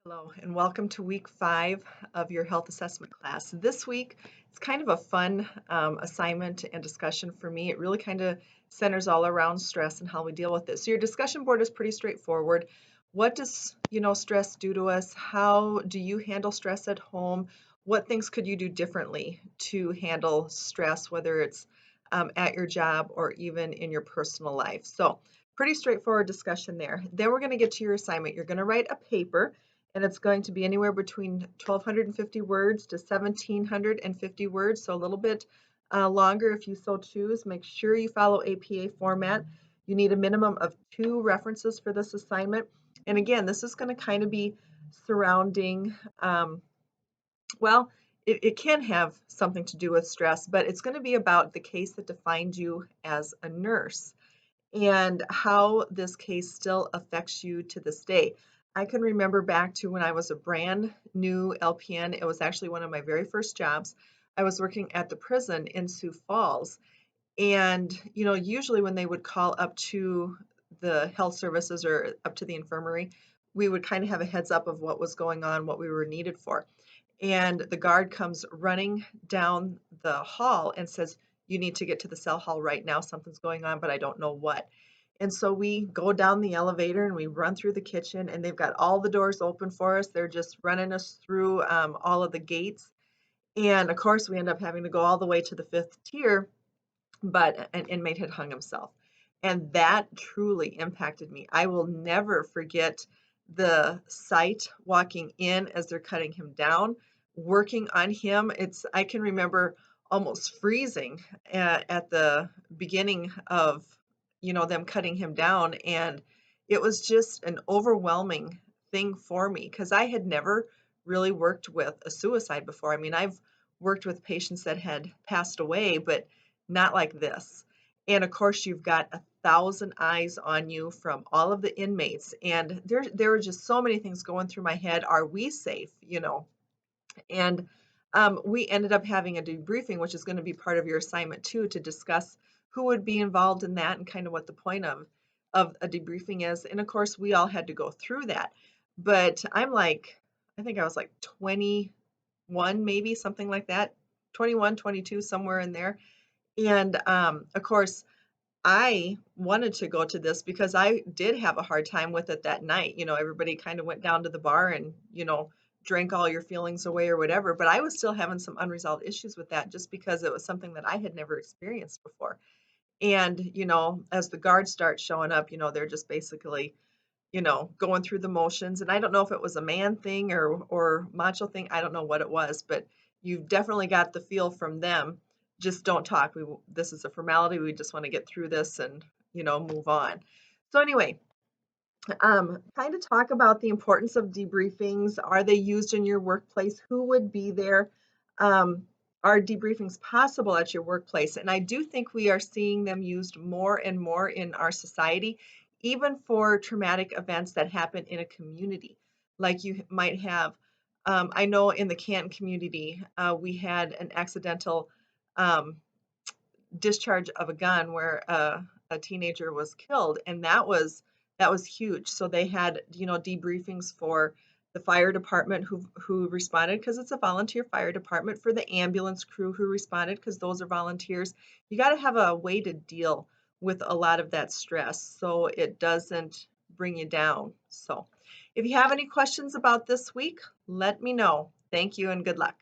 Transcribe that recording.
Hello, and welcome to week 5 of your health assessment class. This week, it's kind of a fun assignment and discussion for me. It really kind of centers all around stress and how we deal with it. So your discussion board is pretty straightforward. What does, stress do to us? How do you handle stress at home? What things could you do differently to handle stress, whether it's at your job or even in your personal life? So pretty straightforward discussion there. Then we're going to get to your assignment. You're going to write a paper and it's going to be anywhere between 1,250 words to 1,750 words, so a little bit longer if you so choose. Make sure you follow APA format. You need a minimum of 2 references for this assignment. And again, this is going to kind of be surrounding, well, it can have something to do with stress, but it's going to be about the case that defined you as a nurse and how this case still affects you to this day. I can remember back to when I was a brand new LPN. It was actually one of my very first jobs. I was working at the prison in Sioux Falls. And, usually when they would call up to the health services or up to the infirmary, we would kind of have a heads up of what was going on, what we were needed for. And the guard comes running down the hall and says, "You need to get to the cell hall right now. Something's going on, but I don't know what." And so we go down the elevator and we run through the kitchen, and they've got all the doors open for us. They're just running us through all of the gates. And of course, we end up having to go all the way to the 5th tier, but an inmate had hung himself. And that truly impacted me. I will never forget the sight walking in as they're cutting him down, working on him. I can remember almost freezing at the beginning of, them cutting him down. And it was just an overwhelming thing for me because I had never really worked with a suicide before. I mean, I've worked with patients that had passed away, but not like this. And of course, you've got 1,000 eyes on you from all of the inmates. And there were just so many things going through my head. Are we safe? And we ended up having a debriefing, which is going to be part of your assignment too, to discuss who would be involved in that and kind of what the point of a debriefing is. And of course, we all had to go through that. But I think I was like 21, maybe something like that, 21, 22, somewhere in there. And of course, I wanted to go to this because I did have a hard time with it that night. Everybody kind of went down to the bar and, drank all your feelings away or whatever. But I was still having some unresolved issues with that just because it was something that I had never experienced before. And, as the guards start showing up, they're just basically, going through the motions. And I don't know if it was a man thing or macho thing. I don't know what it was, but you've definitely got the feel from them. Just don't talk. This is a formality. We just want to get through this and, move on. So anyway, kind of talk about the importance of debriefings. Are they used in your workplace? Who would be there? Um, are debriefings possible at your workplace? And I do think we are seeing them used more and more in our society, even for traumatic events that happen in a community. Like you might have, I know in the Canton community, we had an accidental um, discharge of a gun where a teenager was killed, and that was huge. So they had debriefings for the fire department who responded because it's a volunteer fire department, for the ambulance crew who responded because those are volunteers. You got to have a way to deal with a lot of that stress so it doesn't bring you down. So if you have any questions about this week, let me know. Thank you and good luck.